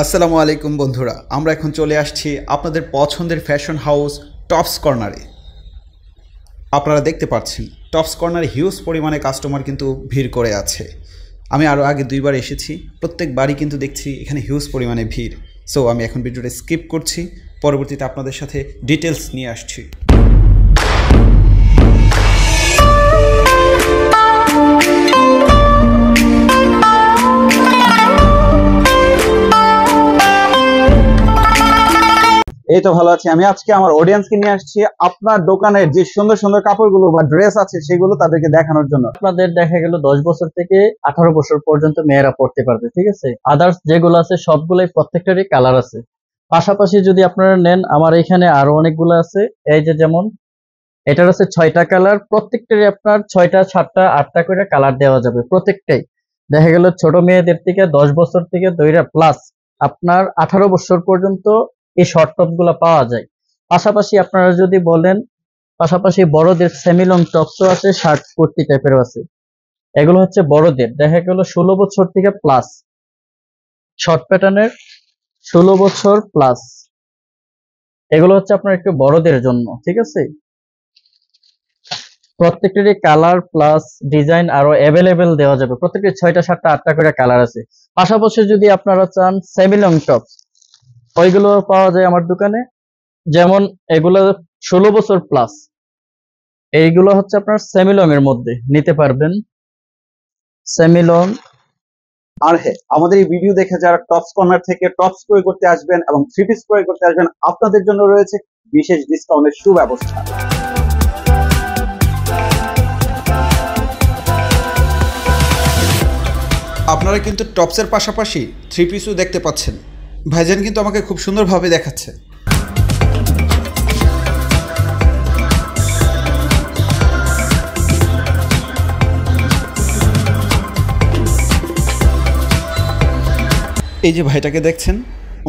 আসসালামু আলাইকুম বন্ধুরা, আমরা এখন চলে আসছি আপনাদের পছন্দের ফ্যাশন হাউস টপস কর্নারে। আপনারা দেখতে পাচ্ছেন টপস কর্নারে হিউজ পরিমাণে কাস্টমার কিন্তু ভিড় করে আছে। আমি আরও আগে দুইবার এসেছি, প্রত্যেকবারই কিন্তু দেখছি এখানে হিউজ পরিমাণে ভিড়। সো আমি এখন ভিডিওটা স্কিপ করছি, পরবর্তীতে আপনাদের সাথে ডিটেলস নিয়ে আসছি। এই তো ভালো আছি। আমি আজকে আমার অডিয়েন্সকে নিয়ে আসছি আপনার দোকানের যে সুন্দর সুন্দর কাপড়গুলো বা ড্রেস আছে সেগুলো তাদেরকে দেখানোর জন্য। আপনাদের দেখা গেল 10 বছর থেকে 18 বছর পর্যন্ত মেয়েরা পড়তে পারবে, ঠিক আছে। আদার্স যেগুলো আছে সবগুলোই প্রত্যেকটারই কালার আছে। পাশাপাশি যদি আপনারা নেন, আমার এখানে আরো অনেকগুলো আছে। এই যে যেমন এটার আছে 6টা কালার, প্রত্যেকটারই আপনার 6টা 7টা 8টা করে কালার দেওয়া যাবে। প্রত্যেকটাই দেখা গেল ছোট মেয়েদের থেকে 10 বছর থেকে দইরা প্লাস আপনার 18 বছর পর্যন্ত এই শর্ট টপ গুলা পাওয়া যায়। পাশাপাশি আপনারা যদি বলেন, পাশাপাশি বড়দের সেমি লং টপসও আছে, শার্ট কুর্তি টাইপেরও আছে। এগুলো হচ্ছে বড়দের, দেখা গেল 16 বছর থেকে প্লাস, শর্ট প্যাটার্নের 16 বছর প্লাস। এগুলো হচ্ছে আপনার একটু বড়দের জন্য, ঠিক আছে। প্রত্যেকটারই কালার প্লাস ডিজাইন আরো অ্যাভেলেবেল দেওয়া যাবে। প্রত্যেকটা 6টা 7টা 8টা করে কালার আছে। পাশাপাশি যদি আপনারা চান সেমি লং টপস, ওইগুলো পাওয়া যায় আমার দোকানে। যেমন এগুলো 16 বছর প্লাস, এইগুলো হচ্ছে আপনার সেমিলং এর মধ্যে নিতে পারবেন, সেমিলং। আর হ্যাঁ, আমাদের এই ভিডিও দেখে যারা টপস কর্নার থেকে টপস ক্রয় করতে আসবেন এবং থ্রি পিস ক্রয় করতে আসবেন, আপনাদের জন্য রয়েছে বিশেষ ডিসকাউন্টের সুব্যবস্থা। আপনারা কিন্তু টপসের পাশাপাশি থ্রি পিসও দেখতে পাচ্ছেন। ভাইজান কিন্তু আমাকে খুব সুন্দরভাবে দেখাচ্ছে। এই যে ভাইটাকে দেখছেন,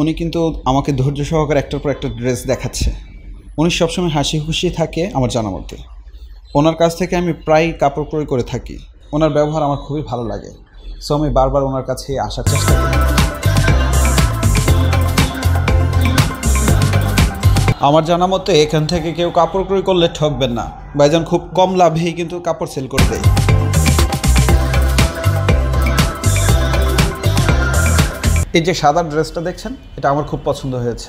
উনি কিন্তু আমাকে ধৈর্য সহকারে একটার পর একটা ড্রেস দেখাচ্ছে। উনি সবসময় হাসি খুশি থাকে আমার জানা মতে। ওনার কাছ থেকে আমি প্রায় কাপড় ক্রয় করে থাকি। ওনার ব্যবহার আমার খুবই ভালো লাগে, সো আমি বারবার ওনার কাছে আসার চেষ্টা করি। আমার জানা মতে এখান থেকে কেউ কাপড় ক্রয় করলে ঠকবেন না। ভাইজান খুব কম লাভেই কিন্তু কাপড় সেল করে দেয়। এই যে সাদা ড্রেসটা দেখছেন, এটা আমার খুব পছন্দ হয়েছে।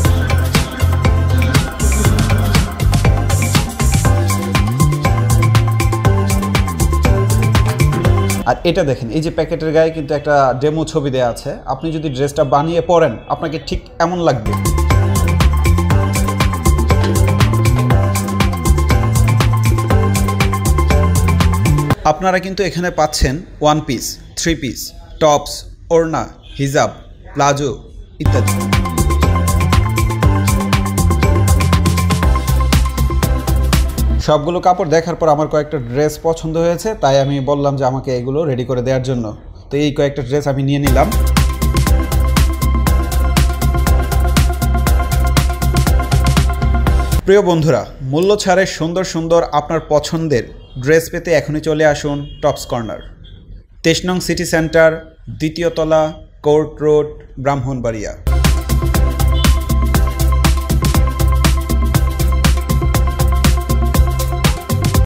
আর এটা দেখেন, এই যে প্যাকেটের গায়ে কিন্তু একটা ডেমো ছবি দেওয়া আছে। আপনি যদি ড্রেসটা বানিয়ে পরেন, আপনাকে ঠিক এমন লাগবে। আপনারা কিন্তু এখানে পাচ্ছেন one piece, three piece, tops, ওড়না, হিজাব, প্লাজো ইত্যাদি। সবগুলো কাপড় দেখার পর আমার কয়েকটা ড্রেস পছন্দ হয়েছে, তাই আমি বললাম যে আমাকে এগুলো রেডি করে দেওয়ার জন্য। তো এই কয়েকটা ড্রেস আমি নিয়ে নিলাম। প্রিয় বন্ধুরা, মূল্য ছাড়ে সুন্দর সুন্দর আপনার পছন্দের ড্রেস পেতে এখনই চলে আসুন টপস কর্নার, 23 নং সিটি সেন্টার, 2য় তলা, কোর্ট রোড, ব্রাহ্মণবাড়িয়া।